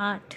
8।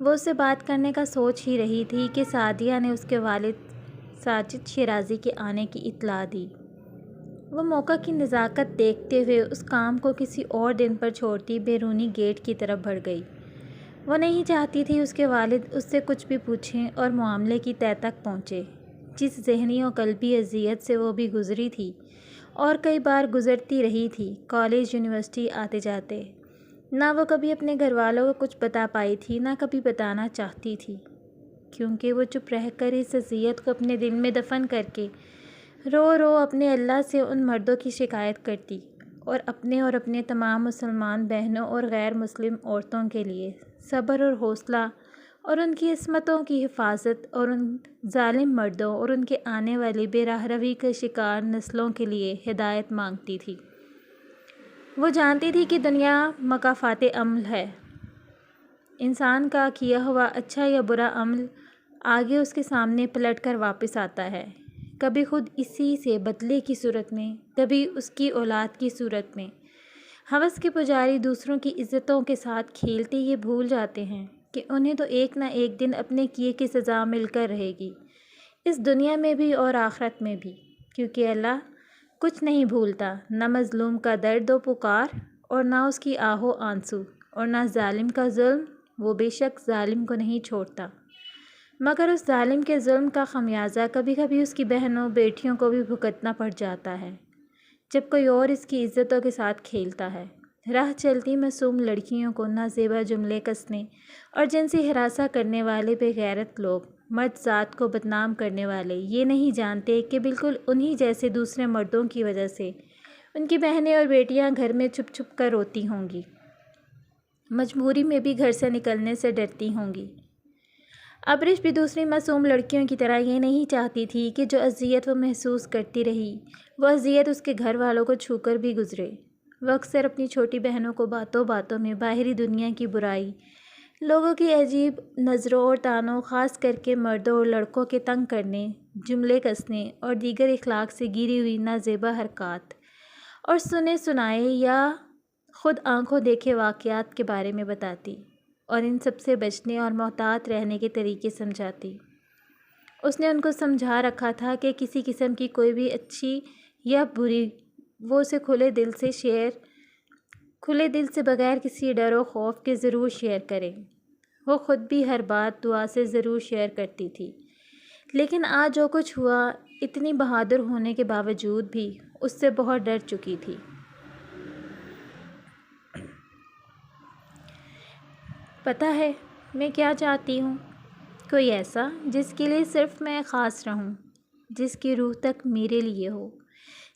وہ اس سے بات کرنے کا سوچ ہی رہی تھی کہ سعدیہ نے اس کے والد ساجد شیرازی کے آنے کی اطلاع دی۔ وہ موقع کی نزاکت دیکھتے ہوئے اس کام کو کسی اور دن پر چھوڑتی بیرونی گیٹ کی طرف بڑھ گئی۔ وہ نہیں چاہتی تھی اس کے والد اس سے کچھ بھی پوچھیں اور معاملے کی تہہ تک پہنچے، جس ذہنی و قلبی اذیت سے وہ بھی گزری تھی اور کئی بار گزرتی رہی تھی کالج یونیورسٹی آتے جاتے۔ نہ وہ کبھی اپنے گھر والوں کو کچھ بتا پائی تھی، نہ کبھی بتانا چاہتی تھی، کیونکہ وہ چپ رہ کر اس اذیت کو اپنے دل میں دفن کر کے رو رو اپنے اللہ سے ان مردوں کی شکایت کرتی اور اپنے تمام مسلمان بہنوں اور غیر مسلم عورتوں کے لیے صبر اور حوصلہ اور ان کی عصمتوں کی حفاظت اور ان ظالم مردوں اور ان کے آنے والی بے راہ روی کے شکار نسلوں کے لیے ہدایت مانگتی تھی۔ وہ جانتی تھی کہ دنیا مکافات عمل ہے۔ انسان کا کیا ہوا اچھا یا برا عمل آگے اس کے سامنے پلٹ کر واپس آتا ہے، کبھی خود اسی سے بدلے کی صورت میں، کبھی اس کی اولاد کی صورت میں۔ ہوس کے پجاری دوسروں کی عزتوں کے ساتھ کھیلتے یہ بھول جاتے ہیں کہ انہیں تو ایک نہ ایک دن اپنے کیے کی سزا مل کر رہے گی، اس دنیا میں بھی اور آخرت میں بھی، کیونکہ اللہ کچھ نہیں بھولتا، نہ مظلوم کا درد و پکار اور نہ اس کی آہ و آنسو، اور نہ ظالم کا ظلم، وہ بے شک ظالم کو نہیں چھوڑتا، مگر اس ظالم کے ظلم کا خمیازہ کبھی کبھی اس کی بہنوں بیٹیوں کو بھی بھگتنا پڑ جاتا ہے، جب کوئی اور اس کی عزتوں کے ساتھ کھیلتا ہے۔ راہ چلتی معصوم لڑکیوں کو نازیبا جملے کسنے اور جنسی ہراساں کرنے والے بے غیرت لوگ، مرد ذات کو بدنام کرنے والے، یہ نہیں جانتے کہ بالکل انہی جیسے دوسرے مردوں کی وجہ سے ان کی بہنیں اور بیٹیاں گھر میں چھپ چھپ کر روتی ہوں گی، مجبوری میں بھی گھر سے نکلنے سے ڈرتی ہوں گی۔ ابرش بھی دوسری معصوم لڑکیوں کی طرح یہ نہیں چاہتی تھی کہ جو اذیت وہ محسوس کرتی رہی، وہ اذیت اس کے گھر والوں کو چھو کر بھی گزرے۔ وہ اکثر اپنی چھوٹی بہنوں کو باتوں باتوں میں باہری دنیا کی برائی، لوگوں کی عجیب نظروں اور طعنوں، خاص کر کے مردوں اور لڑکوں کے تنگ کرنے، جملے کسنے اور دیگر اخلاق سے گری ہوئی نازیبا حرکات اور سنے سنائے یا خود آنکھوں دیکھے واقعات کے بارے میں بتاتی اور ان سب سے بچنے اور محتاط رہنے کے طریقے سمجھاتی۔ اس نے ان کو سمجھا رکھا تھا کہ کسی قسم کی کوئی بھی اچھی یا بری وہ اسے کھلے دل سے بغیر کسی ڈر و خوف کے ضرور شیئر کرے۔ وہ خود بھی ہر بات دعا سے ضرور شیئر کرتی تھی، لیکن آج جو کچھ ہوا، اتنی بہادر ہونے کے باوجود بھی اس سے بہت ڈر چکی تھی۔ پتہ ہے میں کیا چاہتی ہوں؟ کوئی ایسا جس کے لیے صرف میں خاص رہوں، جس کی روح تک میرے لیے ہو،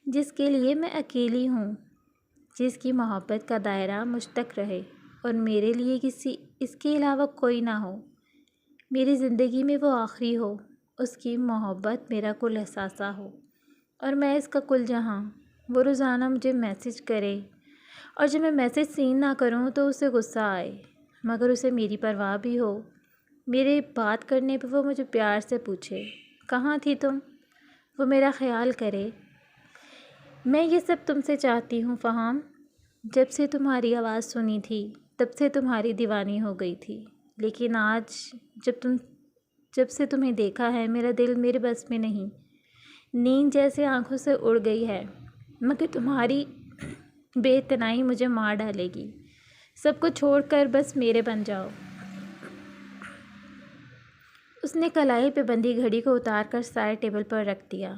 جس کے لیے میں اکیلی ہوں، جس کی محبت کا دائرہ مجھ تک رہے اور میرے لیے اس کے علاوہ کوئی نہ ہو، میری زندگی میں وہ آخری ہو، اس کی محبت میرا کل احساسہ ہو اور میں اس کا کل جہاں۔ وہ روزانہ مجھے میسج کرے اور جب میں میسج سین نہ کروں تو اسے غصہ آئے، مگر اسے میری پرواہ بھی ہو۔ میرے بات کرنے پہ وہ مجھے پیار سے پوچھے، کہاں تھی تم؟ وہ میرا خیال کرے۔ میں یہ سب تم سے چاہتی ہوں فہام، جب سے تمہاری آواز سنی تھی تب سے تمہاری دیوانی ہو گئی تھی، لیکن آج جب سے تمہیں دیکھا ہے میرا دل میرے بس میں نہیں، نیند جیسے آنکھوں سے اڑ گئی ہے، مگر تمہاری بے اتنائی مجھے مار ڈالے گی، سب کو چھوڑ کر بس میرے بن جاؤ۔ اس نے کلائی پہ بندھی گھڑی کو اتار کر سائے ٹیبل پر رکھ دیا۔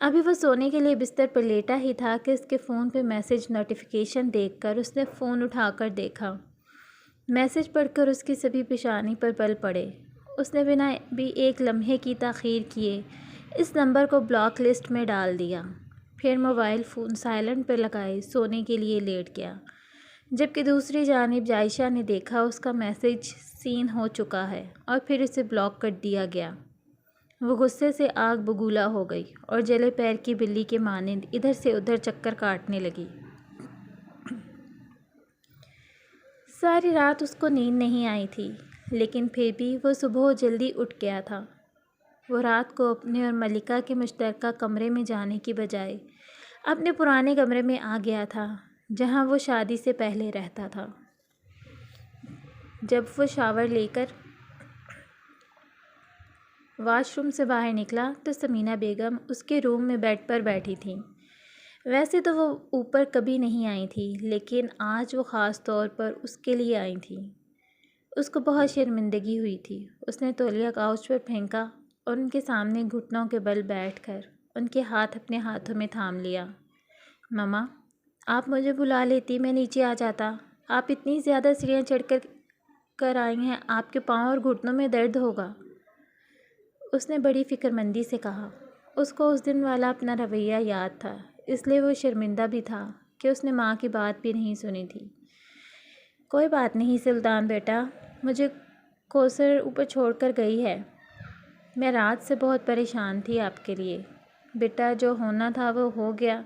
ابھی وہ سونے کے لیے بستر پر لیٹا ہی تھا کہ اس کے فون پہ میسج نوٹیفیکیشن دیکھ کر اس نے فون اٹھا کر دیکھا۔ میسج پڑھ کر اس کی سبھی پیشانی پر بل پڑے۔ اس نے بنا بھی ایک لمحے کی تاخیر کیے اس نمبر کو بلاک لسٹ میں ڈال دیا، پھر موبائل فون سائلنٹ پر لگائے سونے کے لیے لیٹ گیا، جبکہ دوسری جانب عائشہ نے دیکھا اس کا میسج سین ہو چکا ہے اور پھر اسے بلاک کر دیا گیا۔ وہ غصے سے آگ بگولا ہو گئی اور جلے پیر کی بلی کے مانند ادھر سے ادھر چکر کاٹنے لگی۔ ساری رات اس کو نیند نہیں آئی تھی، لیکن پھر بھی وہ صبح جلدی اٹھ گیا تھا۔ وہ رات کو اپنے اور ملکہ کے مشترکہ کمرے میں جانے کی بجائے اپنے پرانے کمرے میں آ گیا تھا جہاں وہ شادی سے پہلے رہتا تھا۔ جب وہ شاور لے کر واش روم سے باہر نکلا تو سمینہ بیگم اس کے روم میں بیڈ پر بیٹھی تھیں۔ ویسے تو وہ اوپر کبھی نہیں آئی تھی، لیکن آج وہ خاص طور پر اس کے لیے آئی تھیں۔ اس کو بہت شرمندگی ہوئی تھی۔ اس نے تولیہ کاؤچ پر پھینکا اور ان کے سامنے گھٹنوں کے بل بیٹھ کر ان کے ہاتھ اپنے ہاتھوں میں تھام لیا۔ ماما، آپ مجھے بلا لیتی، میں نیچے آ جاتا۔ آپ اتنی زیادہ سیڑھیاں چڑھ کر آئی ہیں، آپ کے پاؤں اور گھٹنوں میں درد ہوگا، اس نے بڑی فکر مندی سے کہا۔ اس کو اس دن والا اپنا رویہ یاد تھا، اس لیے وہ شرمندہ بھی تھا کہ اس نے ماں کی بات بھی نہیں سنی تھی۔ کوئی بات نہیں سلطان بیٹا، مجھے کوثر اوپر چھوڑ کر گئی ہے۔ میں رات سے بہت پریشان تھی آپ کے لیے۔ بیٹا، جو ہونا تھا وہ ہو گیا۔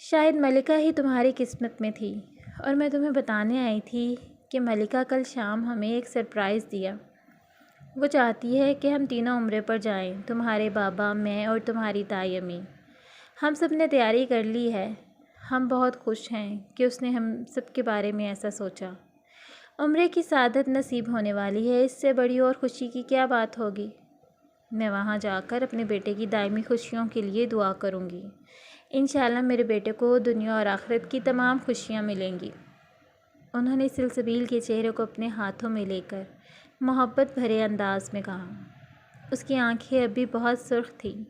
شاید ملکہ ہی تمہاری قسمت میں تھی، اور میں تمہیں بتانے آئی تھی کہ ملکہ کل شام ہمیں ایک سرپرائز دیا۔ وہ چاہتی ہے کہ ہم تینوں عمرے پر جائیں، تمہارے بابا، میں اور تمہاری تائی امی۔ ہم سب نے تیاری کر لی ہے۔ ہم بہت خوش ہیں کہ اس نے ہم سب کے بارے میں ایسا سوچا۔ عمرے کی سعادت نصیب ہونے والی ہے، اس سے بڑی اور خوشی کی کیا بات ہوگی؟ میں وہاں جا کر اپنے بیٹے کی دائمی خوشیوں کے لیے دعا کروں گی۔ انشاءاللہ میرے بیٹے کو دنیا اور آخرت کی تمام خوشیاں ملیں گی۔ انہوں نے سلسبیل کے چہرے کو اپنے ہاتھوں میں لے کر محبت بھرے انداز میں کہا۔ اس کی آنکھیں اب بھی بہت سرخ تھیں۔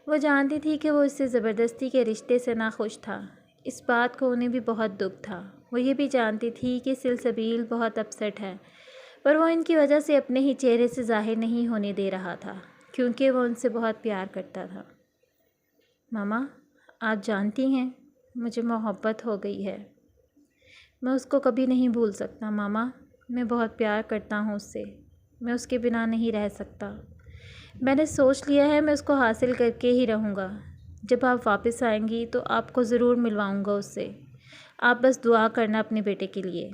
وہ جانتی تھی کہ وہ اس سے زبردستی کے رشتے سے ناخوش تھا۔ اس بات کو انہیں بھی بہت دکھ تھا۔ وہ یہ بھی جانتی تھی کہ سلسبیل بہت اپسٹ ہے، پر وہ ان کی وجہ سے اپنے ہی چہرے سے ظاہر نہیں ہونے دے رہا تھا، کیونکہ وہ ان سے بہت پیار کرتا تھا۔ ماما، آپ جانتی ہیں مجھے محبت ہو گئی ہے۔ میں اس کو کبھی نہیں بھول سکتا ماما، میں بہت پیار کرتا ہوں اس سے، میں اس کے بنا نہیں رہ سکتا۔ میں نے سوچ لیا ہے میں اس کو حاصل کر کے ہی رہوں گا۔ جب آپ واپس آئیں گی تو آپ کو ضرور ملواؤں گا اس سے۔ آپ بس دعا کرنا اپنے بیٹے کے لیے۔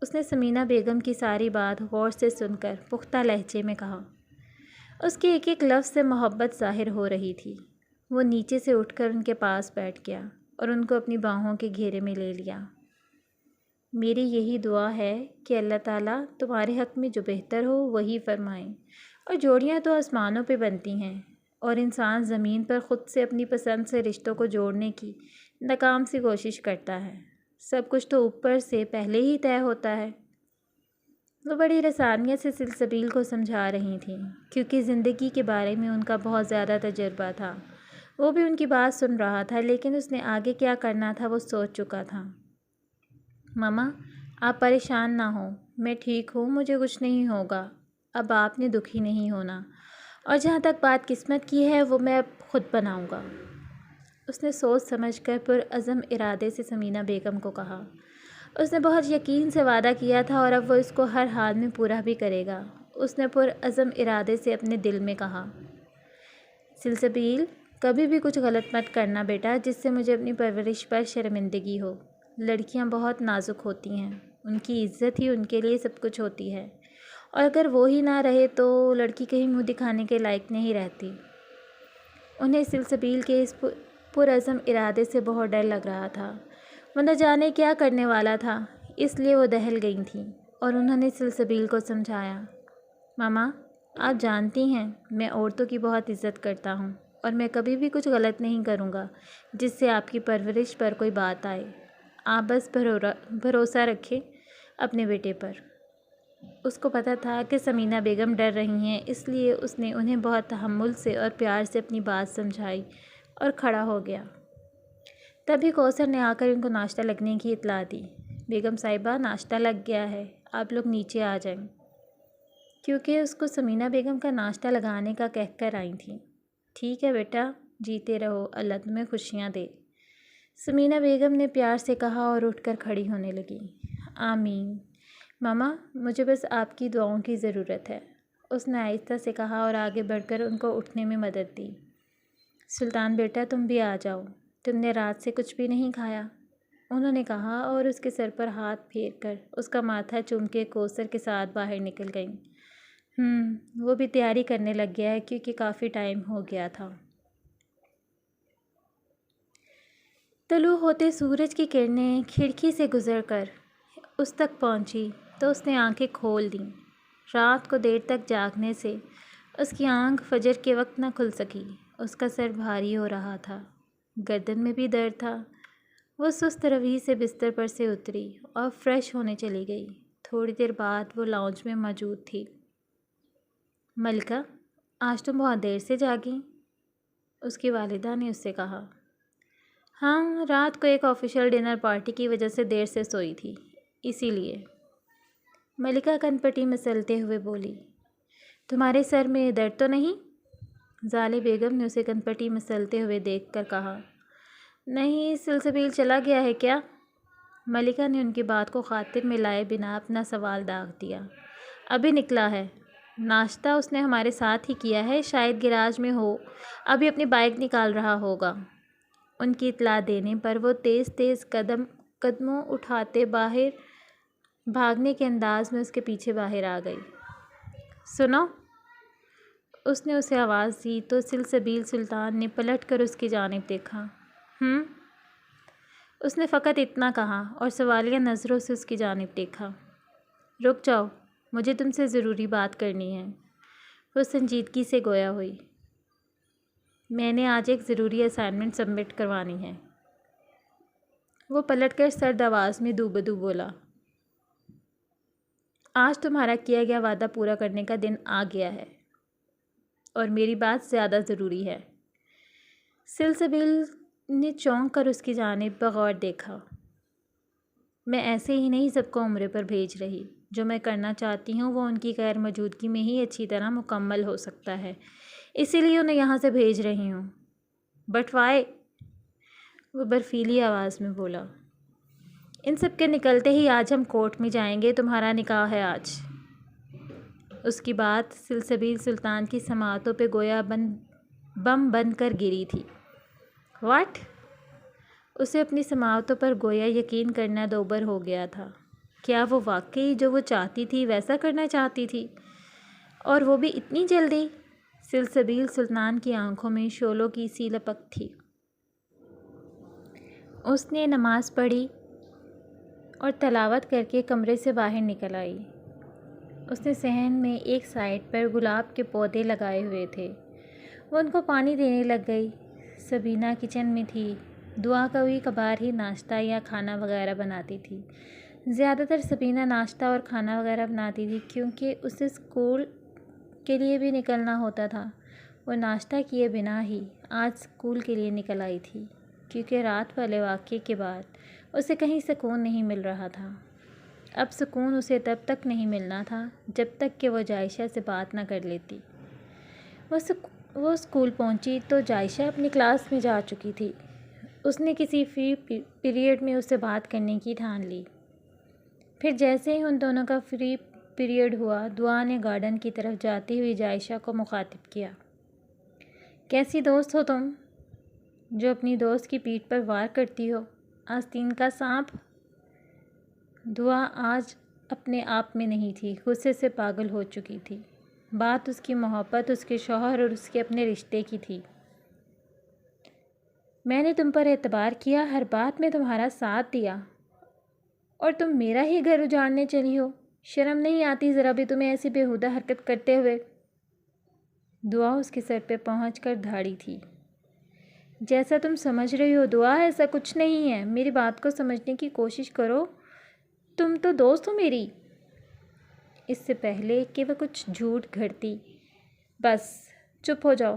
اس نے سمینہ بیگم کی ساری بات غور سے سن کر پختہ لہجے میں کہا۔ اس کے ایک ایک لفظ سے محبت ظاہر ہو رہی تھی۔ وہ نیچے سے اٹھ کر ان کے پاس بیٹھ گیا اور ان کو اپنی باہوں کے گھیرے میں لے لیا۔ میری یہی دعا ہے کہ اللہ تعالیٰ تمہارے حق میں جو بہتر ہو وہی فرمائیں، اور جوڑیاں تو آسمانوں پہ بنتی ہیں، اور انسان زمین پر خود سے اپنی پسند سے رشتوں کو جوڑنے کی ناکام سی کوشش کرتا ہے۔ سب کچھ تو اوپر سے پہلے ہی طے ہوتا ہے۔ وہ بڑی رسانیت سے سلسبیل کو سمجھا رہی تھیں، کیونکہ زندگی کے بارے میں ان کا بہت زیادہ تجربہ تھا۔ وہ بھی ان کی بات سن رہا تھا، لیکن اس نے آگے کیا کرنا تھا وہ سوچ چکا تھا۔ ماما، آپ پریشان نہ ہوں، میں ٹھیک ہوں، مجھے کچھ نہیں ہوگا۔ اب آپ نے دکھی نہیں ہونا، اور جہاں تک بات قسمت کی ہے وہ میں اب خود بناؤں گا۔ اس نے سوچ سمجھ کر پرعزم ارادے سے سمینہ بیگم کو کہا۔ اس نے بہت یقین سے وعدہ کیا تھا اور اب وہ اس کو ہر حال میں پورا بھی کرے گا۔ اس نے پرعزم ارادے سے اپنے دل میں کہا، سلسبیل، کبھی بھی کچھ غلط مت کرنا بیٹا جس سے مجھے اپنی پرورش پر شرمندگی ہو۔ لڑکیاں بہت نازک ہوتی ہیں، ان کی عزت ہی ان کے لیے سب کچھ ہوتی ہے، اور اگر وہ ہی نہ رہے تو لڑکی کہیں منہ دکھانے کے لائق نہیں رہتی۔ انہیں سلسبیل کے اس پرعزم ارادے سے بہت ڈر لگ رہا تھا۔ وہ نہ جانے کیا کرنے والا تھا، اس لیے وہ دہل گئی تھیں، اور انہوں نے سلسبیل کو سمجھایا۔ ماما، آپ جانتی ہیں میں عورتوں کی بہت عزت کرتا ہوں، اور میں کبھی بھی کچھ غلط نہیں کروں گا جس سے آپ کی پرورش پر کوئی بات آئے۔ آپ بس بھروسہ رکھیں اپنے بیٹے پر۔ اس کو پتہ تھا کہ سمینہ بیگم ڈر رہی ہیں، اس لیے اس نے انہیں بہت تحمل سے اور پیار سے اپنی بات سمجھائی اور کھڑا ہو گیا۔ تبھی کوثر نے آ کر ان کو ناشتہ لگنے کی اطلاع دی۔ بیگم صاحبہ، ناشتہ لگ گیا ہے، آپ لوگ نیچے آ جائیں، کیونکہ اس کو سمینہ بیگم کا ناشتہ لگانے کا کہہ کر آئی تھیں۔ ٹھیک ہے بیٹا، جیتے رہو، اللہ تمہیں خوشیاں دے، سمینہ بیگم نے پیار سے کہا اور اٹھ کر کھڑی ہونے لگی۔ آمین۔ ماما، مجھے بس آپ کی دعاؤں کی ضرورت ہے، اس نے آہستہ سے کہا اور آگے بڑھ کر ان کو اٹھنے میں مدد دی۔ سلطان بیٹا، تم بھی آ جاؤ، تم نے رات سے کچھ بھی نہیں کھایا، انہوں نے کہا اور اس کے سر پر ہاتھ پھیر کر اس کا ماتھا چوم کے کوثر کے ساتھ باہر نکل گئیں۔ وہ بھی تیاری کرنے لگ گیا ہے کیونکہ کافی ٹائم ہو گیا تھا۔ طلوع ہوتے سورج کی کرنیں کھڑکی سے گزر کر اس تک پہنچی تو اس نے آنکھیں کھول دیں۔ رات کو دیر تک جاگنے سے اس کی آنکھ فجر کے وقت نہ کھل سکی۔ اس کا سر بھاری ہو رہا تھا، گردن میں بھی درد تھا۔ وہ سست روی سے بستر پر سے اتری اور فریش ہونے چلی گئی۔ تھوڑی دیر بعد وہ لاؤنج میں موجود تھی۔ ملکہ، آج تم بہت دیر سے جاگیں؟ اس کی والدہ نے اس سے کہا۔ ہاں، رات کو ایک آفیشیل ڈنر پارٹی کی وجہ سے دیر سے سوئی تھی، اسی لیے۔ ملکہ کن پٹی مسلتے ہوئے بولی۔ تمہارے سر میں درد تو نہیں؟ زالے بیگم نے اسے کن پٹی مسلتے ہوئے دیکھ کر کہا۔ نہیں، سلسبیل چلا گیا ہے کیا؟ ملکہ نے ان کی بات کو خاطر میں لائے بنا اپنا سوال داغ دیا۔ ابھی نکلا ہے۔ ناشتہ اس نے ہمارے ساتھ ہی کیا ہے، شاید گیراج میں ہو، ابھی اپنی بائک نکال رہا ہوگا۔ ان کی اطلاع دینے پر وہ تیز تیز قدموں اٹھاتے باہر بھاگنے کے انداز میں اس کے پیچھے باہر آ گئی۔ سنو، اس نے اسے آواز دی تو سلسبیل سلطان نے پلٹ کر اس کی جانب دیکھا۔ اس نے فقط اتنا کہا اور سوالیہ نظروں سے اس کی جانب دیکھا۔ رک جاؤ، مجھے تم سے ضروری بات کرنی ہے۔ وہ سنجیدگی سے گویا ہوئی۔ میں نے آج ایک ضروری اسائنمنٹ سبمٹ کروانی ہے۔ وہ پلٹ کر سرد آواز میں دو بدو بولا۔ آج تمہارا کیا گیا وعدہ پورا کرنے کا دن آ گیا ہے اور میری بات زیادہ ضروری ہے۔ سلسبیل نے چونک کر اس کی جانب بغور دیکھا۔ میں ایسے ہی نہیں سب کو عمرے پر بھیج رہی۔ جو میں کرنا چاہتی ہوں وہ ان کی غیر موجودگی میں ہی اچھی طرح مکمل ہو سکتا ہے، اسی لیے انہیں یہاں سے بھیج رہی ہوں۔ But why? وہ برفیلی آواز میں بولا۔ ان سب کے نکلتے ہی آج ہم کورٹ میں جائیں گے، تمہارا نکاح ہے آج۔ اس کی بات سلسبیل سلطان کی سماعتوں پہ گویا بم بن کر گری تھی۔ واٹ؟ اسے اپنی سماعتوں پر گویا یقین کرنا دوبر ہو گیا تھا۔ کیا وہ واقعی جو وہ چاہتی تھی ویسا کرنا چاہتی تھی؟ اور وہ بھی اتنی جلدی؟ سلسبیل سلطان کی آنکھوں میں شعلوں کی سی لپک تھی۔ اس نے نماز پڑھی اور تلاوت کر کے کمرے سے باہر نکل آئی۔ اس نے صحن میں ایک سائڈ پر گلاب کے پودے لگائے ہوئے تھے، وہ ان کو پانی دینے لگ گئی۔ سبینہ کچن میں تھی۔ دعا کبھی کبھار ہی ناشتہ یا کھانا وغیرہ بناتی تھی۔ زیادہ تر سبینہ ناشتہ اور کھانا وغیرہ بناتی تھی کیونکہ اسے اسکول کے لیے بھی نکلنا ہوتا تھا۔ وہ ناشتہ کیے بنا ہی آج اسکول کے لیے نکل آئی تھی کیونکہ رات والے واقعے کے بعد اسے کہیں سکون نہیں مل رہا تھا۔ اب سکون اسے تب تک نہیں ملنا تھا جب تک کہ وہ جائشہ سے بات نہ کر لیتی۔ وہ اسکول پہنچی تو جائشہ اپنی کلاس میں جا چکی تھی۔ اس نے کسی فری پیریڈ میں اس سے بات کرنے کی ٹھان لی۔ پھر جیسے ہی ان دونوں کا فری پیریڈ ہوا، دعا نے گارڈن کی طرف جاتی ہوئی جائشہ کو مخاطب کیا۔ کیسی دوست ہو تم، جو اپنی دوست کی پیٹھ پر وار کرتی ہو؟ آستین کا سانپ؟ دعا آج اپنے آپ میں نہیں تھی، غصے سے پاگل ہو چکی تھی۔ بات اس کی محبت، اس کے شوہر اور اس کے اپنے رشتے کی تھی۔ میں نے تم پر اعتبار کیا، ہر بات میں تمہارا ساتھ دیا، اور تم میرا ہی گھر اجاڑنے چلی ہو۔ شرم نہیں آتی ذرا بھی تمہیں ایسی بےہودہ حرکت کرتے ہوئے؟ دعا اس کے سر پہ پہنچ کر دھاڑی تھی۔ جیسا تم سمجھ رہی ہو دعا، ایسا کچھ نہیں ہے، میری بات کو سمجھنے کی کوشش کرو، تم تو دوست ہو میری۔ اس سے پہلے کہ وہ کچھ جھوٹ گھڑتی، بس چپ ہو جاؤ،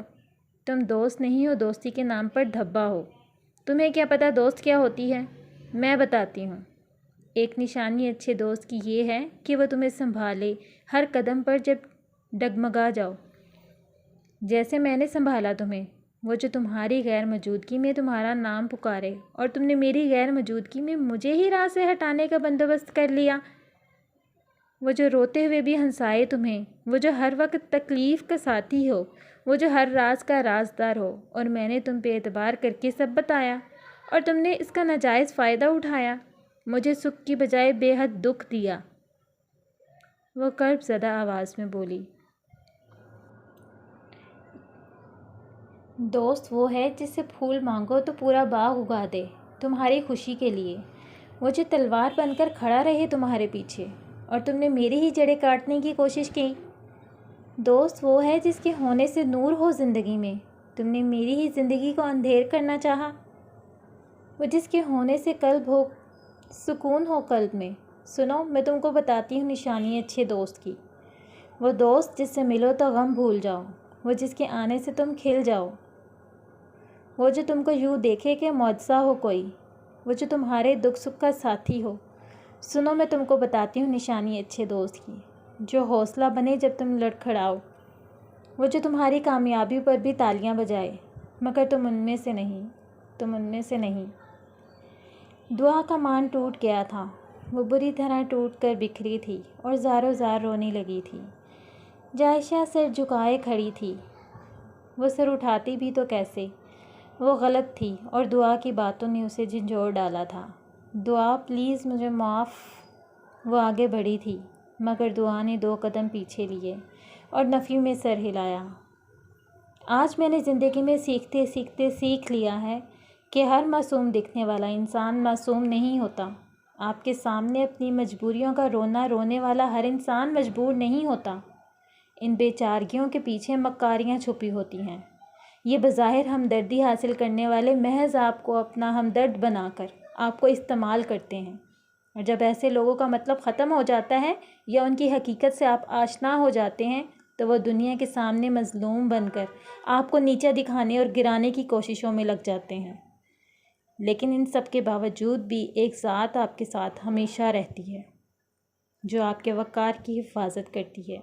تم دوست نہیں ہو، دوستی کے نام پر دھبا ہو۔ تمہیں کیا پتہ دوست کیا ہوتی ہے؟ میں بتاتی ہوں۔ ایک نشانی اچھے دوست کی یہ ہے کہ وہ تمہیں سنبھالے ہر قدم پر جب ڈگمگا جاؤ، جیسے میں نے سنبھالا تمہیں۔ وہ جو تمہاری غیر موجودگی میں تمہارا نام پکارے اور تم نے میری غیر موجودگی میں مجھے ہی راہ سے ہٹانے کا بندوبست کر لیا۔ وہ جو روتے ہوئے بھی ہنسائے تمہیں، وہ جو ہر وقت تکلیف کا ساتھی ہو، وہ جو ہر راز کا رازدار ہو، اور میں نے تم پہ اعتبار کر کے سب بتایا اور تم نے اس کا ناجائز فائدہ اٹھایا، مجھے سکھ کی بجائے بے حد دکھ دیا۔ وہ کرب زدہ آواز میں بولی۔ دوست وہ ہے جس سے پھول مانگو تو پورا باغ اگا دے تمہاری خوشی کے لیے، وہ جو تلوار بن کر کھڑا رہے تمہارے پیچھے، اور تم نے میری ہی جڑیں کاٹنے کی کوشش کی۔ دوست وہ ہے جس کے ہونے سے نور ہو زندگی میں، تم نے میری ہی زندگی کو اندھیر کرنا چاہا۔ وہ جس کے ہونے سے قلب ہو، سکون ہو قلب میں۔ سنو، میں تم کو بتاتی ہوں نشانی اچھے دوست کی۔ وہ دوست جس سے ملو تو غم بھول جاؤ، وہ جس کے آنے سے تم کھل جاؤ، وہ جو تم کو یوں دیکھے کہ معجزہ ہو کوئی، وہ جو تمہارے دکھ سکھ کا ساتھی ہو۔ سنو، میں تم کو بتاتی ہوں نشانی اچھے دوست کی۔ جو حوصلہ بنے جب تم لڑکھڑاؤ، وہ جو تمہاری کامیابی پر بھی تالیاں بجائے، مگر تم ان میں سے نہیں۔ دعا کا مان ٹوٹ گیا تھا، وہ بری طرح ٹوٹ کر بکھری تھی اور زاروں زار رونے لگی تھی۔ جائشہ سر جھکائے کھڑی تھی، وہ سر اٹھاتی بھی تو کیسے؟ وہ غلط تھی اور دعا کی باتوں نے اسے جھنجھوڑ ڈالا تھا۔ دعا پلیز مجھے معاف۔ وہ آگے بڑھی تھی، مگر دعا نے 2 قدم پیچھے لیے اور نفی میں سر ہلایا۔ آج میں نے زندگی میں سیکھتے سیکھتے سیکھ لیا ہے کہ ہر معصوم دکھنے والا انسان معصوم نہیں ہوتا۔ آپ کے سامنے اپنی مجبوریوں کا رونے والا ہر انسان مجبور نہیں ہوتا۔ ان بے چارگیوں کے پیچھے مکاریاں چھپی ہوتی ہیں۔ یہ بظاہر ہمدردی حاصل کرنے والے محض آپ کو اپنا ہمدرد بنا کر آپ کو استعمال کرتے ہیں، اور جب ایسے لوگوں کا مطلب ختم ہو جاتا ہے یا ان کی حقیقت سے آپ آشنا ہو جاتے ہیں تو وہ دنیا کے سامنے مظلوم بن کر آپ کو نیچا دکھانے اور گرانے کی کوششوں میں لگ جاتے ہیں۔ لیکن ان سب کے باوجود بھی ایک ذات آپ کے ساتھ ہمیشہ رہتی ہے، جو آپ کے وقار کی حفاظت کرتی ہے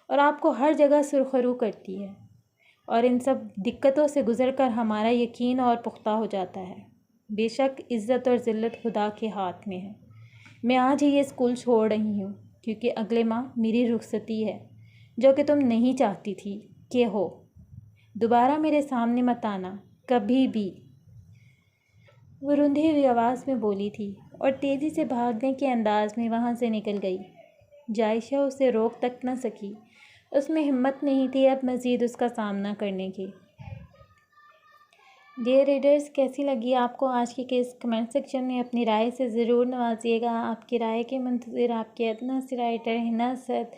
اور آپ کو ہر جگہ سرخرو کرتی ہے، اور ان سب دقتوں سے گزر کر ہمارا یقین اور پختہ ہو جاتا ہے۔ بے شک عزت اور ذلت خدا کے ہاتھ میں ہے۔ میں آج ہی یہ اسکول چھوڑ رہی ہوں کیونکہ اگلے ماہ میری رخصتی ہے، جو کہ تم نہیں چاہتی تھی کہ ہو۔ دوبارہ میرے سامنے مت آنا، کبھی بھی۔ وہ رندھی ہوئی آواز میں بولی تھی اور تیزی سے بھاگنے کے انداز میں وہاں سے نکل گئی۔ جائشہ اسے روک تک نہ سکی، اس میں ہمت نہیں تھی اب مزید اس کا سامنا کرنے کی۔ ڈیئر ریڈرز، کیسی لگی آپ کو آج کی کیس؟ کمنٹ سیکشن میں اپنی رائے سے ضرور نوازیے گا۔ آپ کی رائے کے منتظر آپ کے ادنیٰ سے رائٹر حنا اسد۔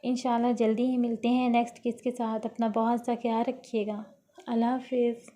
انشاءاللہ جلدی ہی ملتے ہیں نیکسٹ کیس کے ساتھ۔ اپنا بہت سا خیال رکھیے گا۔ اللہ حافظ۔